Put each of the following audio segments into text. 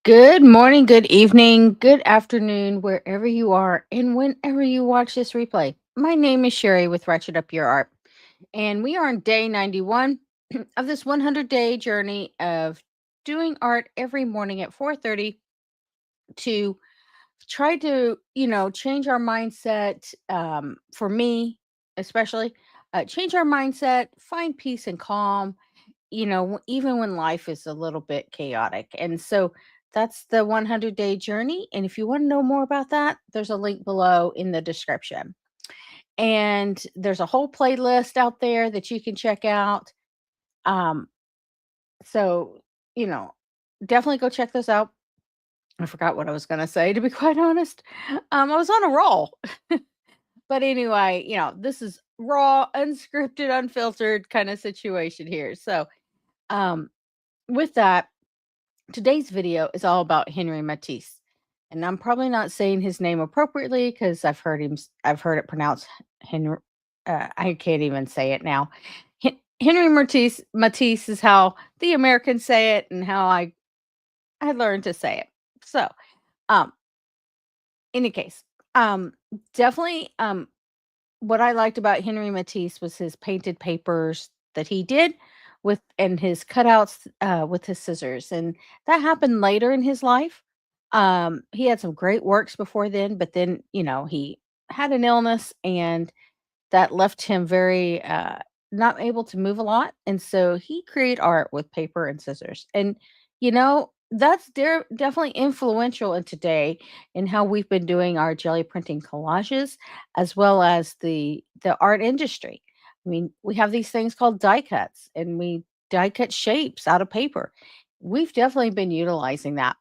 Good morning, good evening, good afternoon, wherever you are, and whenever you watch this replay. My name is Sherry with Ratchet Up Your Art, and we are on day 91 of this 100-day journey of doing art every morning at 4:30 to try to, change our mindset. For me, especially, change our mindset, find peace and calm, even when life is a little bit chaotic. And so that's the 100-day journey. And if you want to know more about that, there's a link below in the description. And there's a whole playlist out there that you can check out. Um, so, you know, definitely go check those out. I forgot what I was going to say, to be quite honest. I was on a roll. But anyway, this is raw, unscripted, unfiltered kind of situation here. So, um, with that, today's video is all about Henry Matisse. And I'm probably not saying his name appropriately because I've heard it pronounced Henry. I can't even say it now. Henry Matisse is how the Americans say it and how I learned to say it. So, um, any case, um, definitely, what I liked about Henry Matisse was his painted papers that he did with and his cutouts with his scissors, and that happened later in his life. He had some great works before then, but then he had an illness, and that left him very not able to move a lot, and so he created art with paper and scissors, and that's definitely influential in today in how we've been doing our jelly printing collages as well as the art industry. I mean, we have these things called die cuts, and we die cut shapes out of paper. We've definitely been utilizing that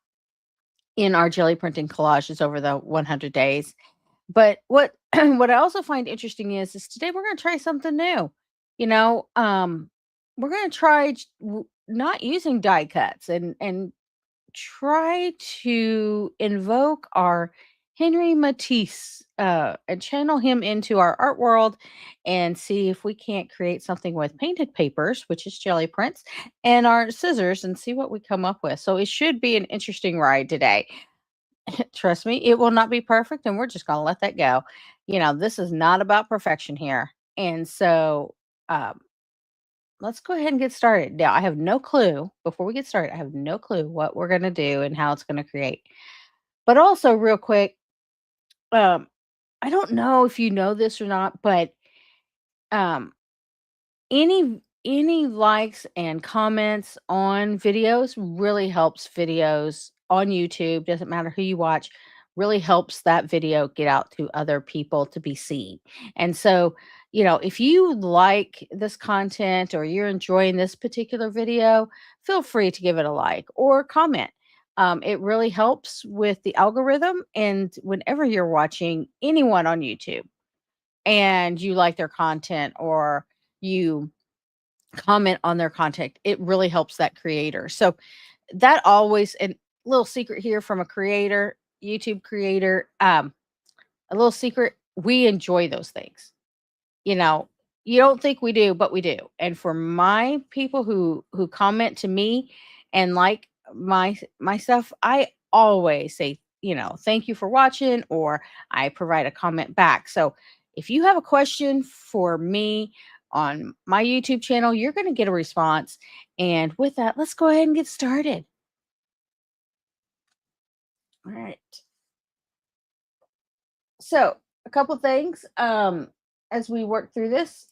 in our jelly printing collages over the 100 days. But what what I also find interesting is today we're going to try something new. You know, um, we're going to try not using die cuts and try to invoke our Henry Matisse and channel him into our art world and see if we can't create something with painted papers, which is jelly prints, and our scissors and see what we come up with. So it should be an interesting ride today. Trust me, it will not be perfect, and we're just going to let that go. This is not about perfection here. And so, um, let's go ahead and get started. Now, I have no clue, before we get started, I have no clue what we're going to do and how it's going to create. But also, real quick, um, I don't know if you know this or not, but um, any likes and comments on videos really helps videos on YouTube, doesn't matter who you watch, really helps that video get out to other people to be seen. And so, if you like this content or you're enjoying this particular video, feel free to give it a like or comment. It really helps with the algorithm. And whenever you're watching anyone on YouTube and you like their content or you comment on their content, it really helps that creator. So that always, and little secret here from a creator, YouTube creator, a little secret, we enjoy those things. You know, you don't think we do, but we do. And for my people who comment to me and like my stuff, I always say, thank you for watching, or I provide a comment back. So if you have a question for me on my YouTube channel, you're going to get a response. And with that, let's go ahead and get started. All right. So, a couple things as we work through this.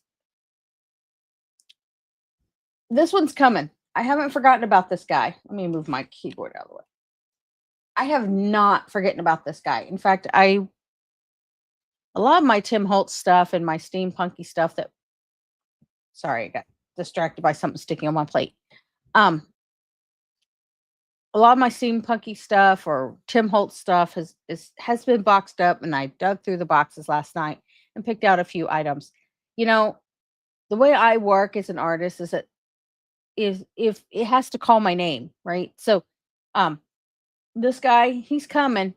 This one's coming. I haven't forgotten about this guy. Let me move my keyboard out of the way. I have not forgotten about this guy. In fact, a lot of my Tim Holtz stuff and my steampunky stuff that sorry, I got distracted by something sticking on my plate. Um, a lot of my steampunky stuff or Tim Holtz stuff has been boxed up, and I dug through the boxes last night and picked out a few items. You know, the way I work as an artist is that if it has to call my name, right? So, um, this guy, he's coming.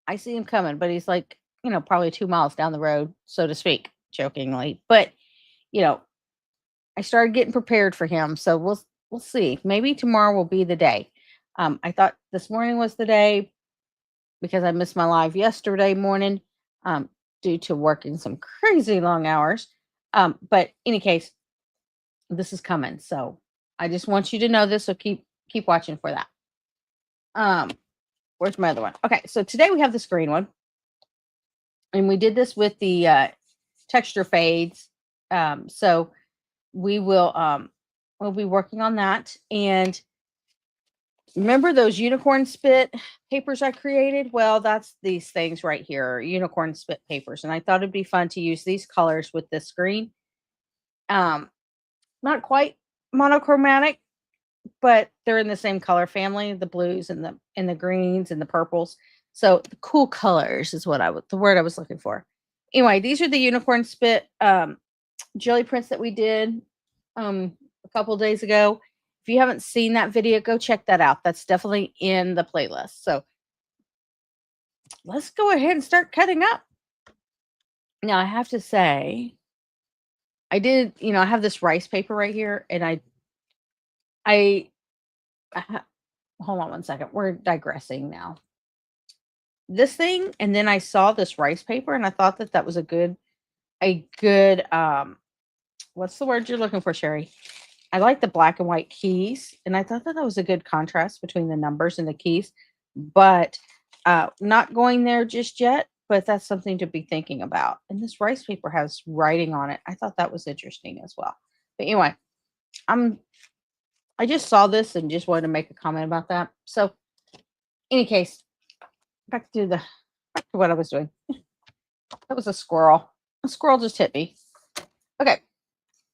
I see him coming, but he's like, probably 2 miles down the road, so to speak, jokingly. But, you know, I started getting prepared for him, so we'll see. Maybe tomorrow will be the day. I thought this morning was the day because I missed my live yesterday morning um, due to working some crazy long hours. But any case, this is coming. So I just want you to know this. So keep watching for that. Um, where's my other one? Okay, so today we have this green one, and we did this with the texture fades. So we will we'll be working on that. And remember those unicorn spit papers I created? Well, that's these things right here, unicorn spit papers. And I thought it'd be fun to use these colors with this green. Um, not quite monochromatic, but they're in the same color family, the blues and the greens and the purples. So the cool colors is what the word I was looking for. Anyway, these are the unicorn spit jelly prints that we did a couple days ago. If you haven't seen that video, go check that out. That's definitely in the playlist. So let's go ahead and start cutting up. Now I have to say, I did, I have this rice paper right here, and I hold on one second. We're digressing now. This thing, and then I saw this rice paper, and I thought that was a good what's the word you're looking for, Sherry? I like the black and white keys, and I thought that was a good contrast between the numbers and the keys, but not going there just yet, but that's something to be thinking about. And this rice paper has writing on it. I thought that was interesting as well. But anyway, I just saw this and just wanted to make a comment about that. So, any case, back to what I was doing. That was a squirrel. A squirrel just hit me. Okay,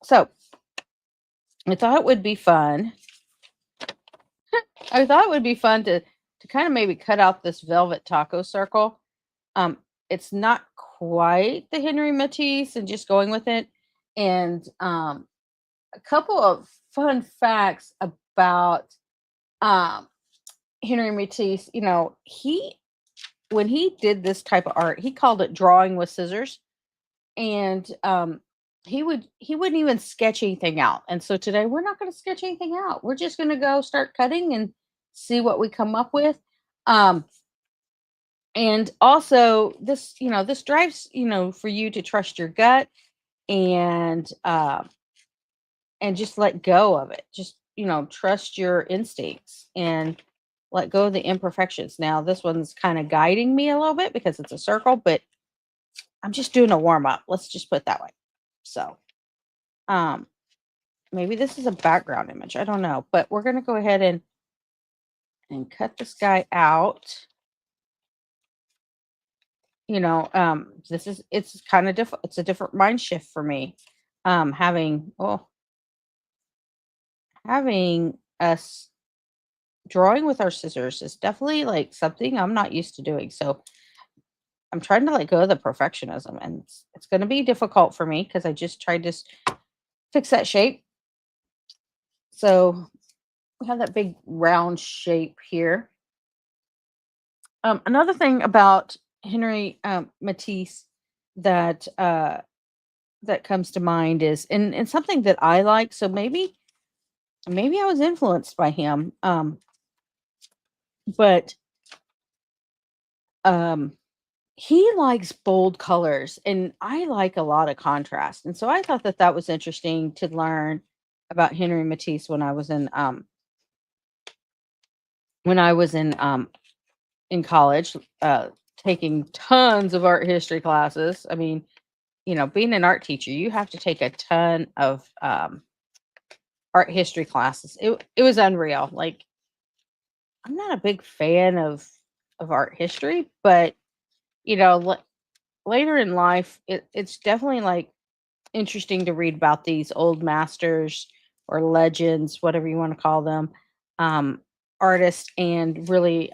so I thought it would be fun. I thought it would be fun to kind of maybe cut out this velvet taco circle. It's not quite the Henry Matisse, and just going with it. And a couple of fun facts about Henry Matisse. When he did this type of art, he called it drawing with scissors, and he wouldn't even sketch anything out. And so today we're not going to sketch anything out. We're just going to go start cutting and see what we come up with. And also this drives, for you to trust your gut, and just let go of it. Just, trust your instincts and let go of the imperfections. Now, this one's kind of guiding me a little bit because it's a circle, but I'm just doing a warm up. Let's just put it that way. So, maybe this is a background image. I don't know, but we're going to go ahead and cut this guy out. It's kind of different. It's a different mind shift for me. Having us drawing with our scissors is definitely like something I'm not used to doing. So I'm trying to let go of the perfectionism, and it's going to be difficult for me because I just tried to fix that shape. So we have that big round shape here. Another thing about Henry Matisse that that comes to mind is, and something that I like. So maybe I was influenced by him. But he likes bold colors, and I like a lot of contrast. And so I thought that was interesting to learn about Henry Matisse when I was in college, taking tons of art history classes. I mean, being an art teacher, you have to take a ton of art history classes. It was unreal. Like, I'm not a big fan of art history, but later in life, it's definitely like interesting to read about these old masters or legends, whatever you want to call them, um, artists, and really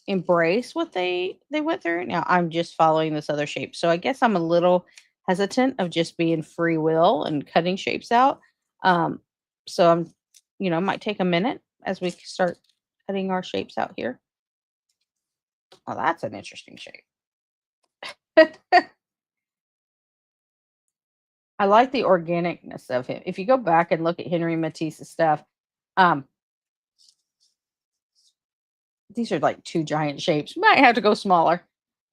embrace what they went through. Now I'm just following this other shape, so I guess I'm a little hesitant of just being free will and cutting shapes out. Um, so I'm, might take a minute as we start cutting our shapes out here. Oh, that's an interesting shape. I like the organicness of him. If you go back and look at Henry Matisse's stuff, um, these are like two giant shapes. We might have to go smaller.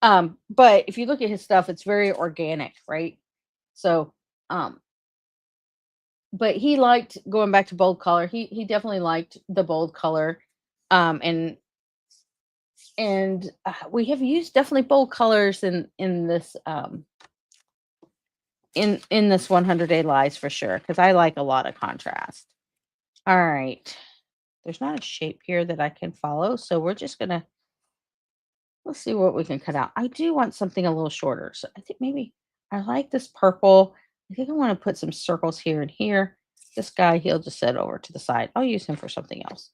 But if you look at his stuff, it's very organic, right? So, um, but he liked going back to bold color. He definitely liked the bold color. Um, and we have used definitely bold colors in this in this 100-day lies for sure, because I like a lot of contrast. All right. There's not a shape here that I can follow, so we're just gonna let's see what we can cut out. I do want something a little shorter, so I think maybe I like this purple. I think I want to put some circles here and here. This guy, he'll just sit over to the side. I'll use him for something else.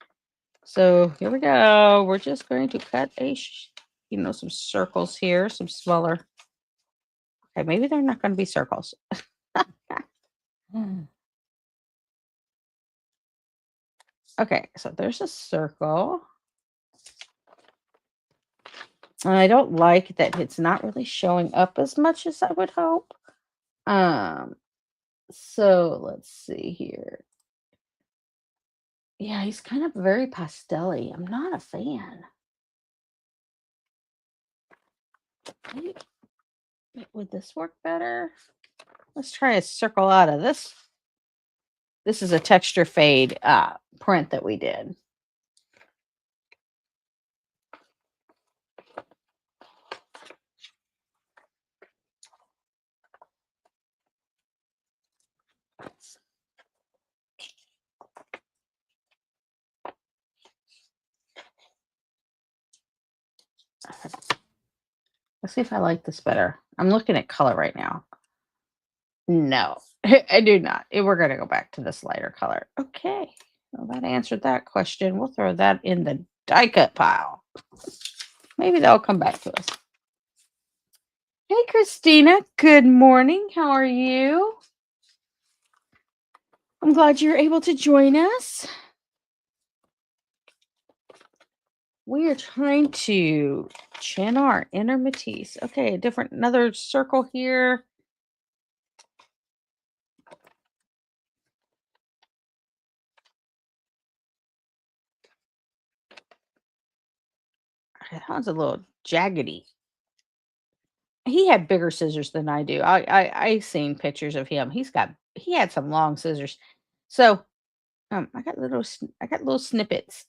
So here we go. We're just going to cut some circles here, some smaller. Okay, maybe they're not going to be circles. Okay, so there's a circle. And I don't like that it's not really showing up as much as I would hope. Um, so let's see here. Yeah, he's kind of very pastel-y. I'm not a fan. Maybe, would this work better? Let's try a circle out of this. This is a texture fade print that we did. Let's see if I like this better. I'm looking at color right now. No, I do not. We're going to go back to this lighter color. Okay. Well, that answered that question. We'll throw that in the die cut pile. Maybe that'll come back to us. Hey, Christina. Good morning. How are you? I'm glad you're able to join us. We are trying to channel our inner Matisse. Okay, another circle here. That one's a little jaggedy. He had bigger scissors than I do. I seen pictures of him. He had some long scissors. So I got little snippets.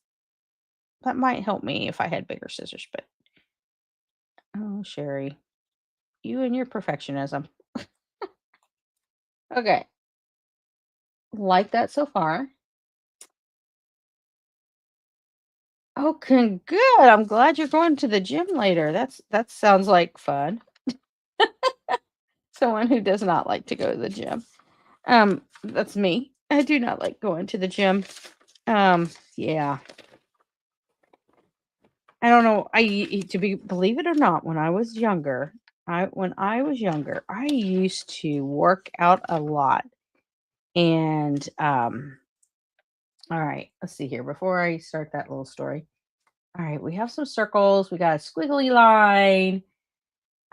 That might help me if I had bigger scissors, but oh, Sherry, you and your perfectionism. Okay. Like that so far. Okay, good. I'm glad you're going to the gym later. That sounds like fun. Someone who does not like to go to the gym. That's me. I do not like going to the gym. Yeah. I don't know. Believe it or not, when I was younger, I used to work out a lot. And all right, let's see here. Before I start that little story. All right, we have some circles. We got a squiggly line.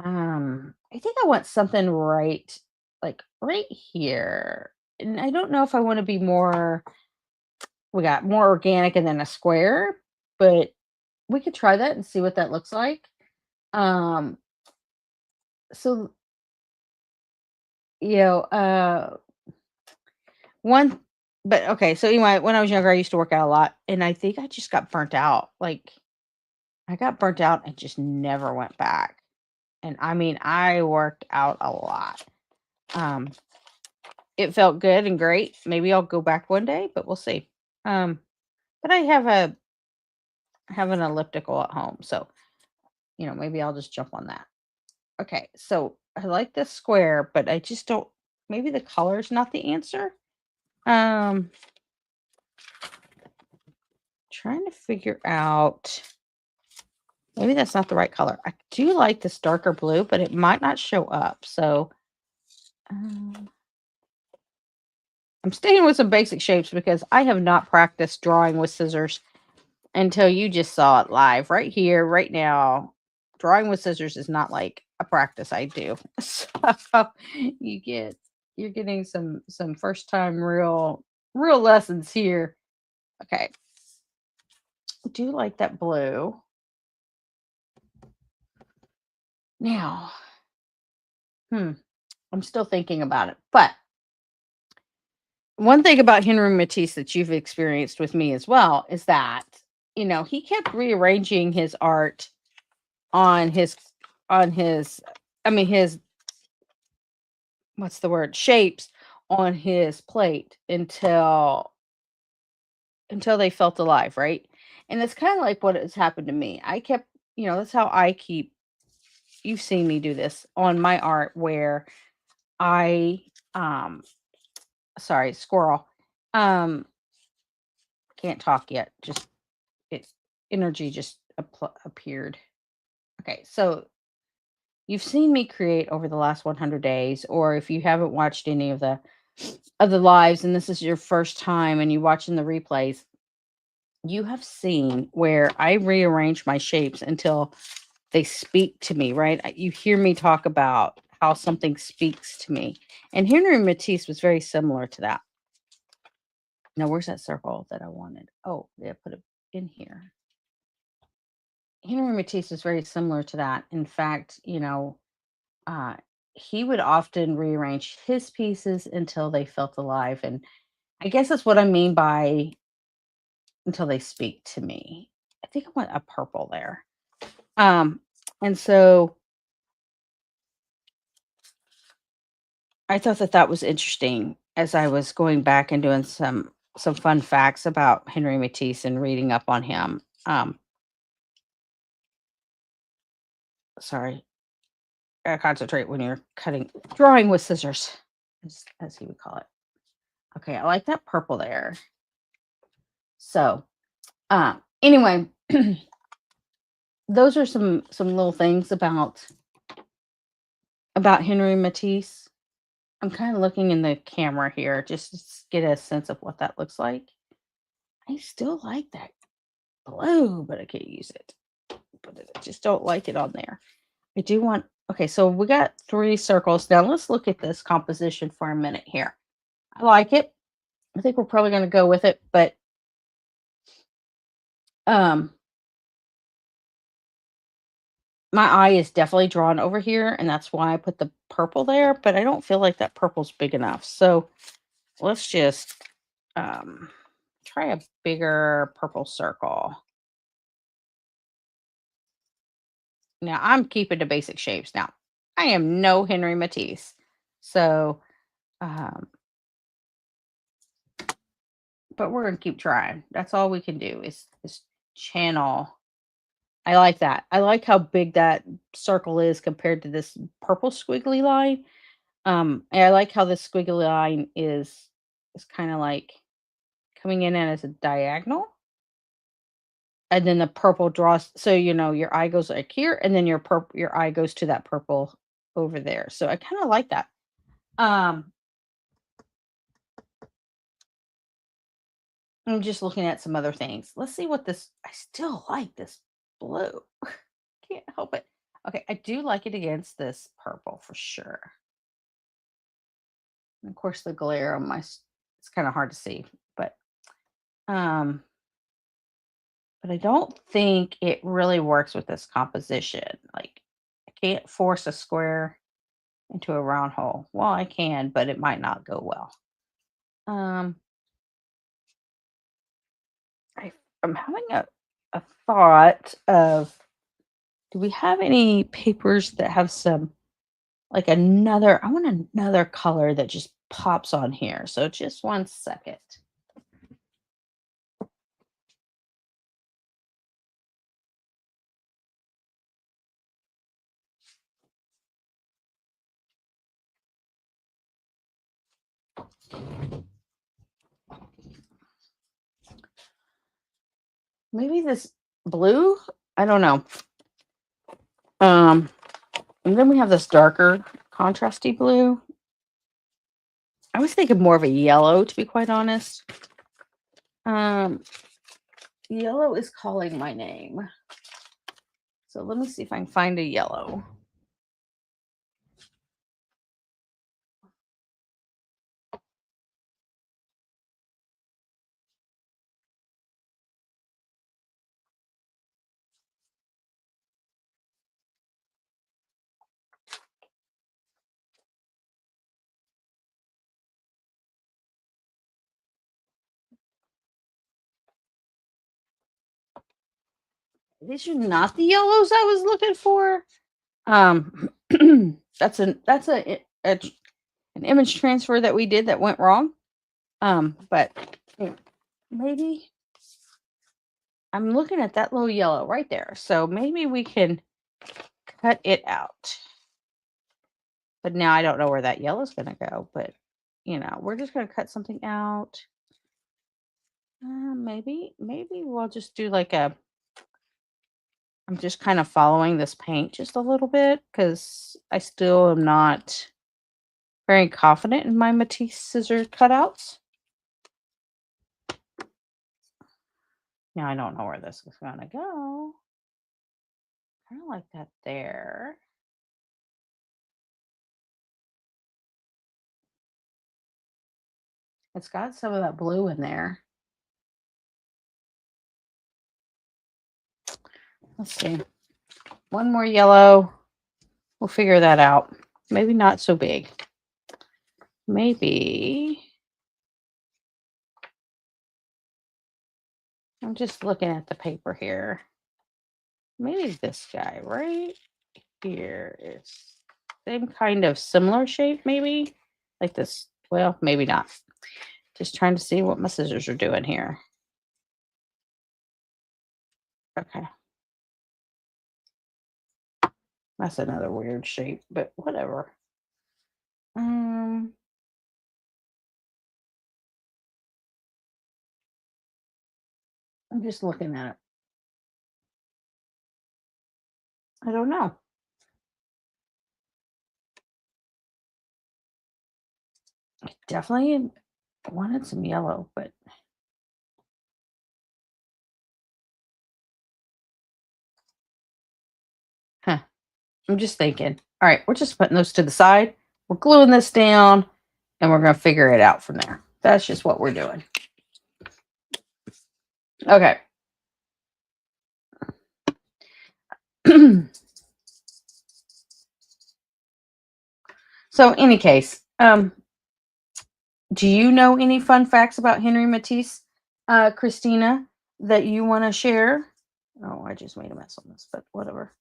I think I want something like right here. And I don't know if I want to be more, we got more organic and then a square, but we could try that and see what that looks like. Um, so, you know, one, but okay. So anyway, when I was younger, I used to work out a lot and I think I just got burnt out. Like I got burnt out and just never went back. And I mean, I worked out a lot. Um, it felt good and great. Maybe I'll go back one day, but we'll see. But I have an elliptical at home, so maybe I'll just jump on that. Okay, so I like this square, but I just don't. Maybe the color's not the answer. Trying to figure out. Maybe that's not the right color. I do like this darker blue, but it might not show up. So I'm staying with some basic shapes because I have not practiced drawing with scissors until you just saw it live right here, right now. Drawing with scissors is not like a practice I do. So you're getting some first time real lessons here. Okay. do like that blue. Now, hmm, I'm still thinking about it. But one thing about Henry Matisse that you've experienced with me as well is that, he kept rearranging his art on his I mean his what's the word? Shapes on his plate until they felt alive, right? And it's kind of like what has happened to me. I kept, that's how I keep you've seen me do this on my art where I um sorry, squirrel. Um can't talk yet. Just it energy just appeared. Okay, so you've seen me create over the last 100 days, or if you haven't watched any of the lives and this is your first time and you watching the replays, you have seen where I rearrange my shapes until they speak to me, right? You hear me talk about how something speaks to me. And Henry Matisse was very similar to that. Now, where's that circle that I wanted? Oh, yeah, put it in here. Henry Matisse was very similar to that. In fact, uh, he would often rearrange his pieces until they felt alive. And I guess that's what I mean by until they speak to me. I think I want a purple there. Um, and so I thought that that was interesting as I was going back and doing some fun facts about Henry Matisse and reading up on him. Sorry, gotta concentrate when you're drawing with scissors, as he would call it. Okay, I like that purple there. So, anyway, those are some little things about Henry Matisse. I'm kind of looking in the camera here just to get a sense of what that looks like. I still like that blue, but I can't use it. But I just don't like it on there. I do want, okay, so we got 3 circles. Now let's look at this composition for a minute here. I like it. I think we're probably going to go with it, but um my eye is definitely drawn over here, and that's why I put the purple there, but I don't feel like that purple's big enough. So let's just try a bigger purple circle. Now I'm keeping the basic shapes. Now I am no Henry Matisse, so um, but we're gonna keep trying. That's all we can do is channel. I like that. I like how big that circle is compared to this purple squiggly line. And I like how this squiggly line is kind of like coming in as a diagonal, and then the purple draws. So your eye goes like here, and then your eye goes to that purple over there. So I kind of like that. Um, I'm just looking at some other things. Let's see what this. I still like this blue. Can't help it. Okay, I do like it against this purple for sure. And of course, the glare on it's kind of hard to see, um, but I don't think it really works with this composition. Like, I can't force a square into a round hole. Well, I can, but it might not go well. Um, I'm having a thought of, do we have any papers that have some like I want another color that just pops on here. So just 1 second. Maybe this blue? I don't know. Um, and then we have this darker contrasty blue. I was thinking more of a yellow, to be quite honest. Um, Yellow is calling my name. So let me see if I can find a yellow. These are not the yellows I was looking for. Um, that's an image transfer that we did that went wrong. But yeah, maybe I'm looking at that little yellow right there. So maybe we can cut it out. But now I don't know where that yellow is going to go. But, we're just going to cut something out. Maybe we'll just do like I'm just kind of following this paint just a little bit because I still am not very confident in my Matisse scissor cutouts. Now I don't know where this is going to go. Kind of like that there. It's got some of that blue in there. Let's see. One more yellow. We'll figure that out. Maybe not so big. Maybe. I'm just looking at the paper here. Maybe this guy right here is same kind of similar shape, maybe like this. Well, maybe not. Just trying to see what my scissors are doing here. Okay. That's another weird shape, but whatever. I'm just looking at it. I don't know. I definitely wanted some yellow, but huh. I'm just thinking. All right, we're just putting those to the side. We're gluing this down, and we're going to figure it out from there. That's just what we're doing. Okay. So, any case, do you know any fun facts about Henry Matisse, Christina, that you want to share? Oh, I just made a mess on this, but whatever.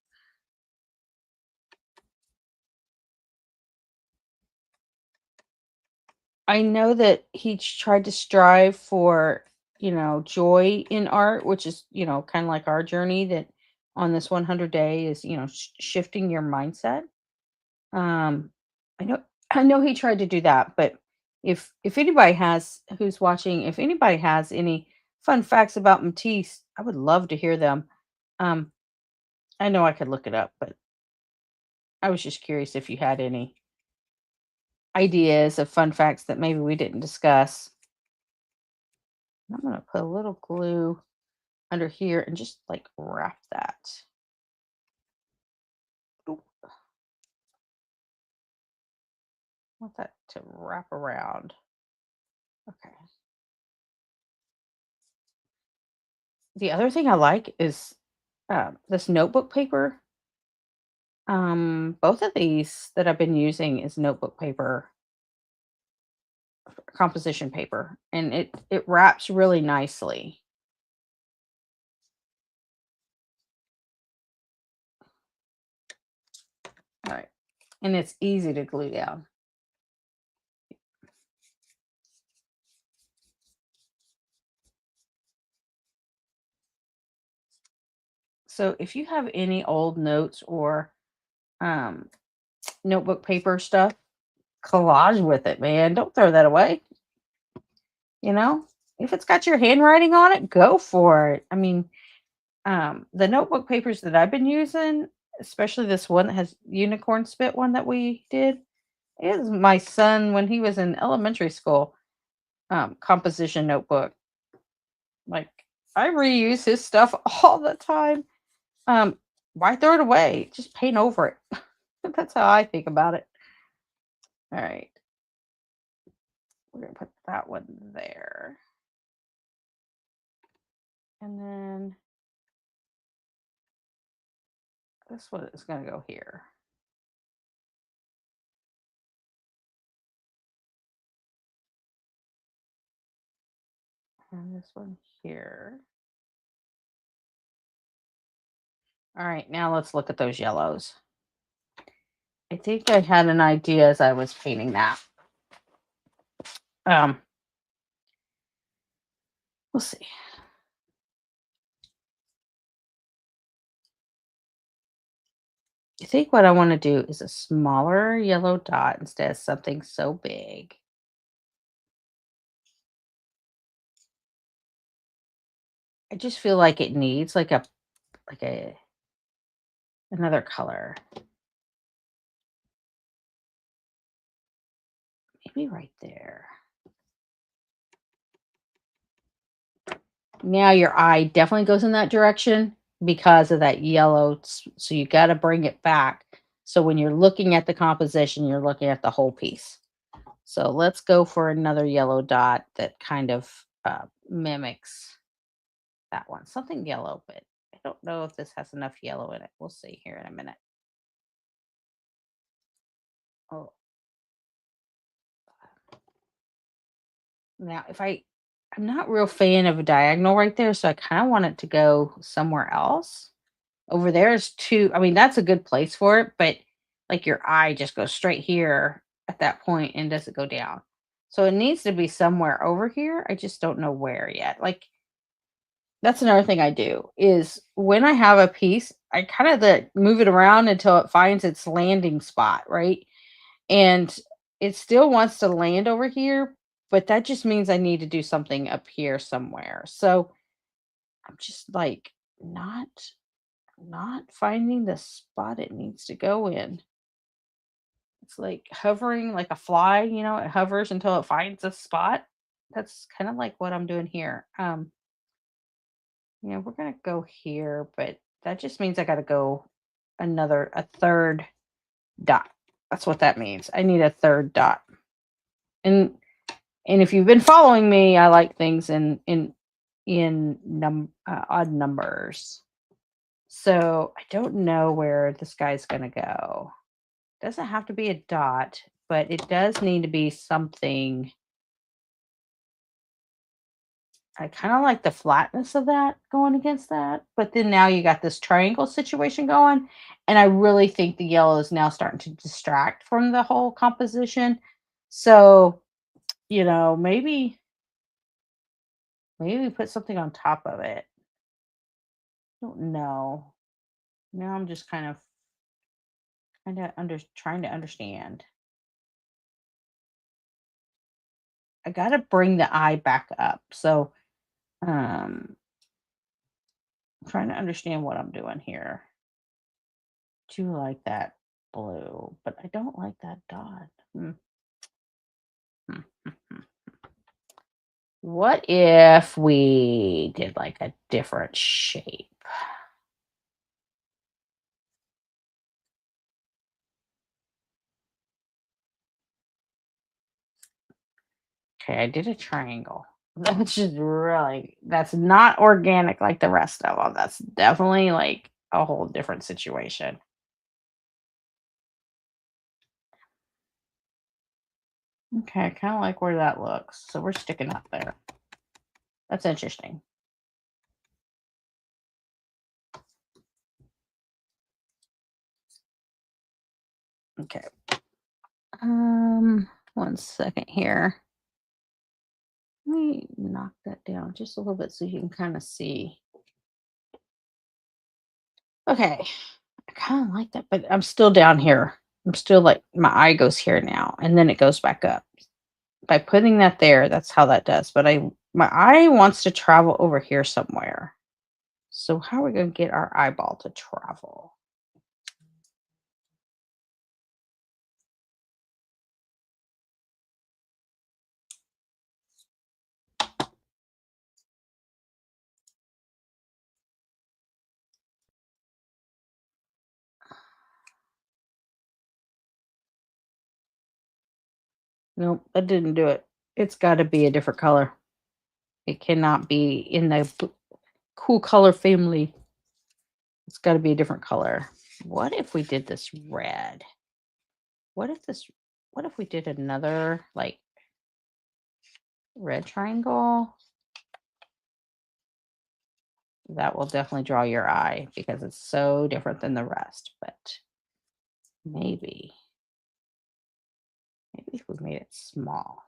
I know that he tried to strive for, joy in art, which is, kind of like our journey that on this 100 day is, shifting your mindset. Um, I know, I know he tried to do that, but if anybody has who's watching, if anybody has any fun facts about Matisse, I would love to hear them. Um, I know I could look it up, but I was just curious if you had any ideas of fun facts that maybe we didn't discuss. I'm gonna put a little glue under here and just like wrap that. Oop, want that to wrap around. Okay. The other thing I like is this notebook paper. Both of these that I've been using is notebook paper, composition paper, and it wraps really nicely. All right, and it's easy to glue down. So if you have any old notes or um, notebook paper stuff, collage with it, man. Don't throw that away. You know, if it's got your handwriting on it, go for it. I mean, the notebook papers that I've been using, especially this one that has unicorn spit one that we did, is my son when he was in elementary school composition notebook. Like I reuse his stuff all the time. Um, why throw it away? Just paint over it. That's how I think about it. All right, we're gonna put that one there, and then this one is gonna go here, and this one here. All right, now let's look at those yellows. I think I had an idea as I was painting that. Um, we'll see. I think what I want to do is a smaller yellow dot instead of something so big. I just feel like it needs like a another color. Maybe right there. Now your eye definitely goes in that direction because of that yellow. So you got to bring it back. So when you're looking at the composition, you're looking at the whole piece. So let's go for another yellow dot that kind of mimics that one. Something yellow, but I don't know if this has enough yellow in it. We'll see here in a minute. Oh, now I'm not real fan of a diagonal right there, so I kind of want it to go somewhere else. Over there is too, I mean, that's a good place for it, but like your eye just goes straight here at that point and doesn't go down. So it needs to be somewhere over here. I just don't know where yet. Like that's another thing I do is when I have a piece, I kind of move it around until it finds its landing spot, right? And it still wants to land over here, but that just means I need to do something up here somewhere. So I'm just like not finding the spot it needs to go in. It's like hovering like a fly, it hovers until it finds a spot. That's kind of like what I'm doing here. We're gonna go here, but that just means I gotta go a third dot. That's what that means. I need a third dot. And if you've been following me, I like things in odd numbers. So I don't know where this guy's gonna go. Doesn't have to be a dot, but it does need to be something. I kind of like the flatness of that going against that. But then now you got this triangle situation going. And I really think the yellow is now starting to distract from the whole composition. So, maybe we put something on top of it. I don't know. Now I'm just kind of trying to understand. I got to bring the eye back up. So, um, I'm trying to understand what I'm doing here. Do like that blue, but I don't like that dot. Hmm, hmm, hmm. What if we did like a different shape? Okay, I did a triangle. That's not organic like the rest of them. That's definitely like a whole different situation. Okay, I kind of like where that looks. So we're sticking up there. That's interesting. Okay. One second here. Let me knock that down just a little bit so you can kind of see. Okay. I kind of like that, but I'm still down here. I'm still like my eye goes here now and then it goes back up. By putting that there, that's how that does. But my eye wants to travel over here somewhere. So how are we going to get our eyeball to travel? Nope, that didn't do it. It's got to be a different color. It cannot be in the cool color family. It's got to be a different color. What if we did this red? What if this what if we did another like red triangle? That will definitely draw your eye because it's so different than the rest. But maybe, maybe if we made it small.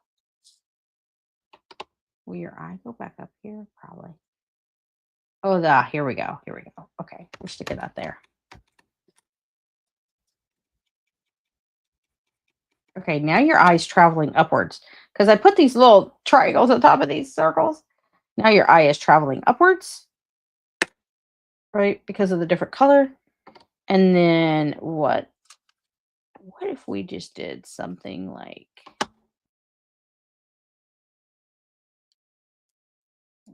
Will your eye go back up here? Probably. Oh, here we go. Here we go. Okay, we're sticking that there. Okay, now your eye's traveling upwards because I put these little triangles on top of these circles. Now your eye is traveling upwards, right? Because of the different color. And then what? What if we just did something like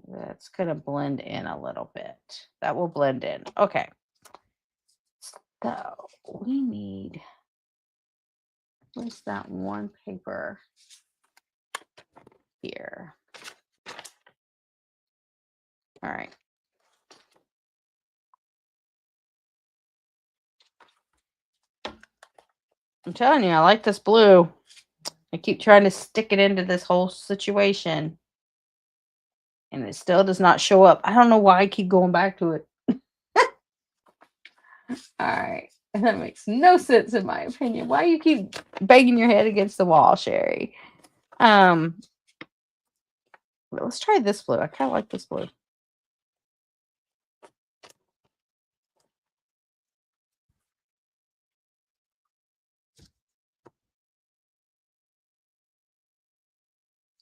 that's going to blend in a little bit? That will blend in. Okay. So we need, where's that one paper here? All right. I'm telling you, I like this blue. I keep trying to stick it into this whole situation, and it still does not show up. I don't know why I keep going back to it. All right. That makes no sense in my opinion. Why you keep banging your head against the wall, Sherry? Let's try this blue. I kind of like this blue.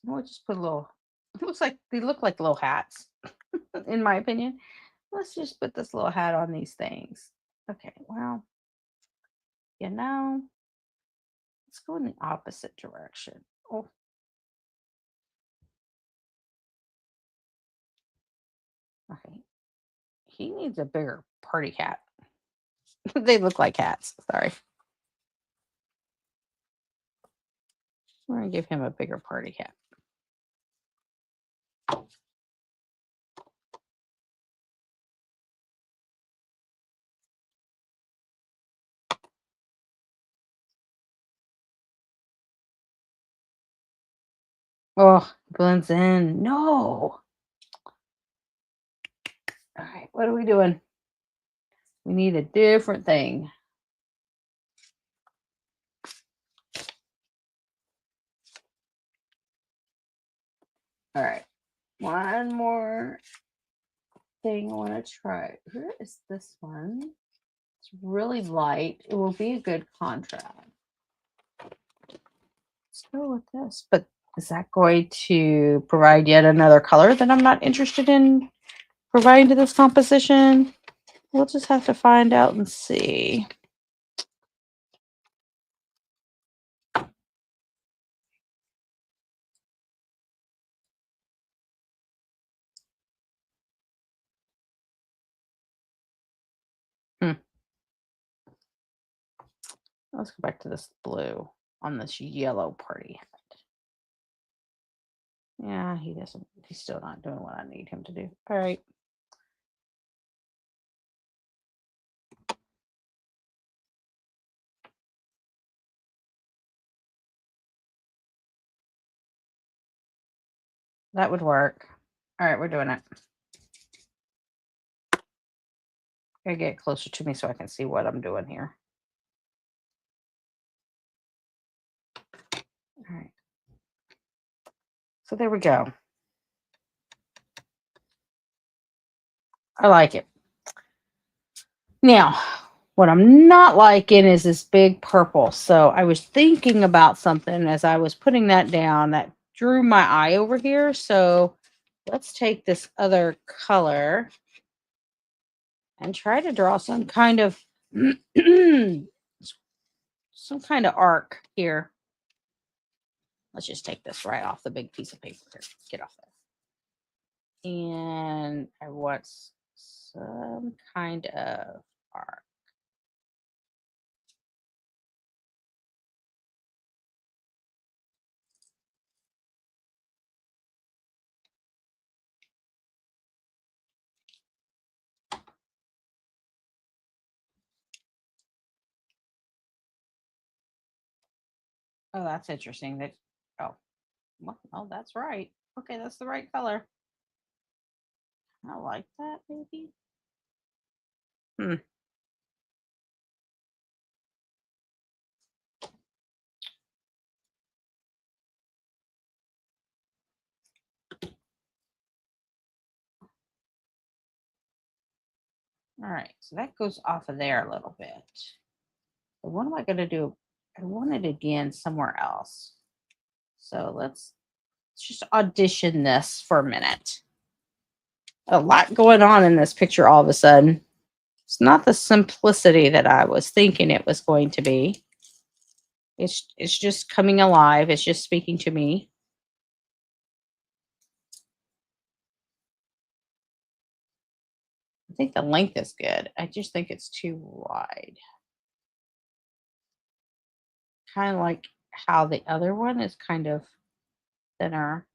We'll just put a little, it looks like they look like little hats, in my opinion. Let's just put this little hat on these things. Okay, well, you know, let's go in the opposite direction. Oh, okay. He needs a bigger party hat. They look like hats. Sorry. We're going to give him a bigger party hat. Oh, blends in. No. All right, what are we doing? We need a different thing. All right, one more thing I want to try. Where is this one? It's really light. It will be a good contrast. Let's go with this. But is that going to provide yet another color that I'm not interested in providing to this composition? We'll just have to find out and see. Let's go back to this blue on this yellow party hat. Yeah, he's still not doing what I need him to do. All right. That would work. All right, we're doing it. Gotta get closer to me so I can see what I'm doing here. All right. So there we go. I like it. Now, what I'm not liking is this big purple. So I was thinking about something as I was putting that down that drew my eye over here. So let's take this other color and try to draw some kind of some kind of arc here. Let's just take this right off the big piece of paper here. Get off there. And I want some kind of arc. Oh, that's interesting. That oh, well, oh, that's right. Okay, that's the right color. I like that, maybe. Hmm. All right, so that goes off of there a little bit. But what am I going to do? I want it again somewhere else. So let's just audition this for a minute. A lot going on in this picture all of a sudden. It's not the simplicity that I was thinking it was going to be. It's just coming alive. It's just speaking to me. I think the length is good. I just think it's too wide. Kind of like how the other one is kind of thinner.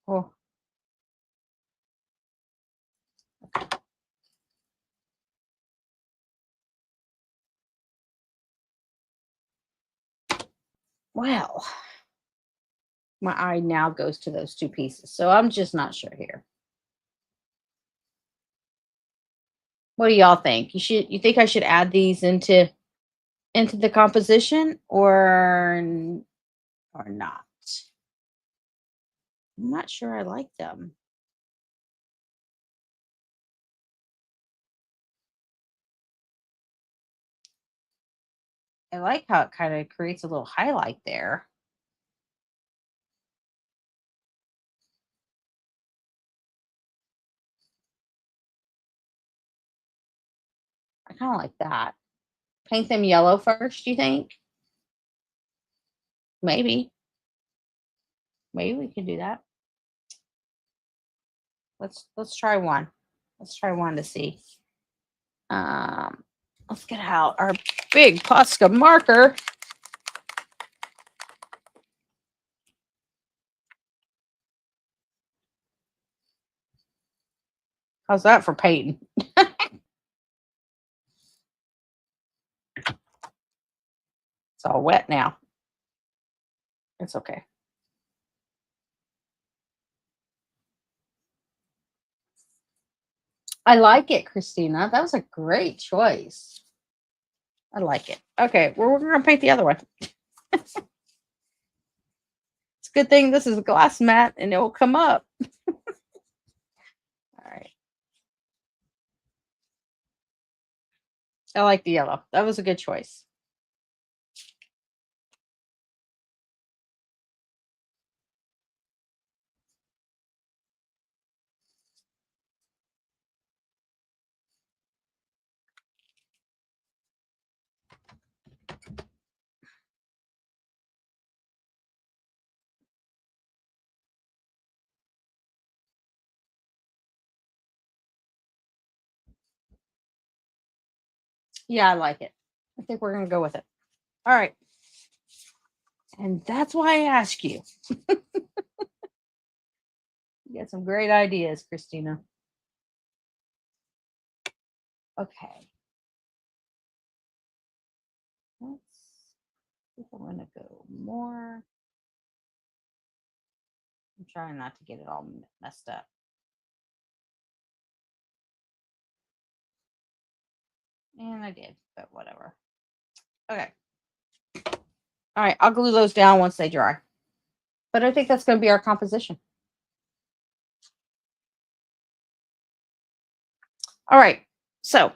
Oh, well, my eye now goes to those two pieces. So I'm just not sure here. What do y'all think? You think I should add these into the composition or not? I'm not sure I like them. I like how it kind of creates a little highlight there. I kind of like that. Paint them yellow first, you think? Maybe. Maybe we could do that. Let's try one. Let's try one to see. Um, let's get out our big Posca marker. How's that for painting? It's all wet now. It's okay. I like it, Christina. That was a great choice. I like it. Okay, well, we're going to paint the other one. It's a good thing this is a glass mat and it will come up. All right. I like the yellow. That was a good choice. Yeah, I like it. I think we're going to go with it. All right. And that's why I ask you. You got some great ideas, Christina. Okay. Let's see if I'm going to go more. I'm trying not to get it all messed up. And I did, but whatever. Okay. All right. I'll glue those down once they dry. But I think that's going to be our composition. All right. So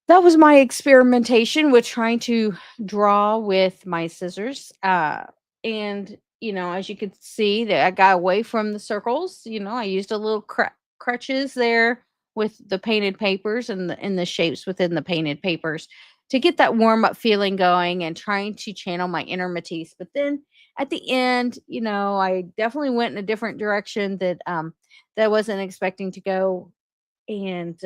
that was my experimentation with trying to draw with my scissors. And, as you could see, that I got away from the circles. I used a little crutches there with the painted papers and the shapes within the painted papers to get that warm up feeling going and trying to channel my inner Matisse. But then at the end, I definitely went in a different direction that I wasn't expecting to go, and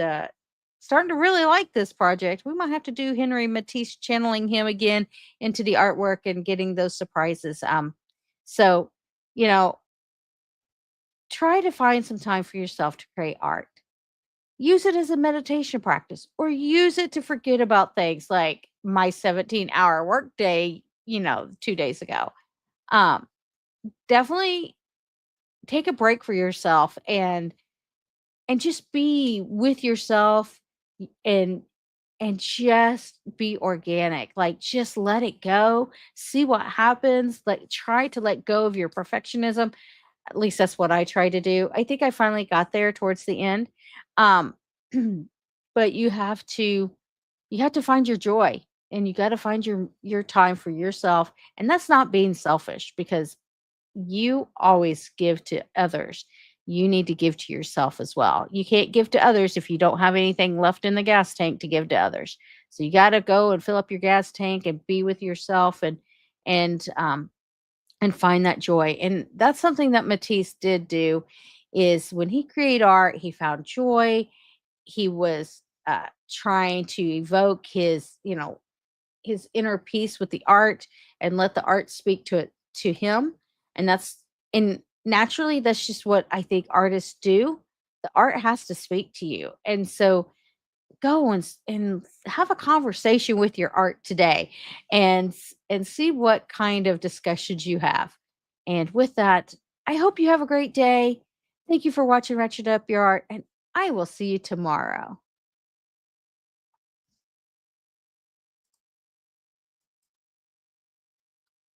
starting to really like this project. We might have to do Henry Matisse, channeling him again into the artwork and getting those surprises. So you know, try to find some time for yourself to create art. Use it as a meditation practice, or use it to forget about things like my 17-hour workday. 2 days ago. Um, Definitely take a break for yourself and just be with yourself and just be organic. Like, just let it go, see what happens. Like, try to let go of your perfectionism. At least that's what I try to do. I think I finally got there towards the end. Um, but you have to find your joy, and you got to find your time for yourself. And that's not being selfish, because you always give to others. You need to give to yourself as well. You can't give to others if you don't have anything left in the gas tank to give to others. So you got to go and fill up your gas tank and be with yourself, and and find that joy. And that's something that Matisse did do, is when he created art, he found joy. He was trying to evoke his, his inner peace with the art, and let the art speak to him. And naturally, that's just what I think artists do. The art has to speak to you. And so go and have a conversation with your art today, and see what kind of discussions you have. And with that, I hope you have a great day. Thank you for watching Ratchet Up Your Art, and I will see you tomorrow.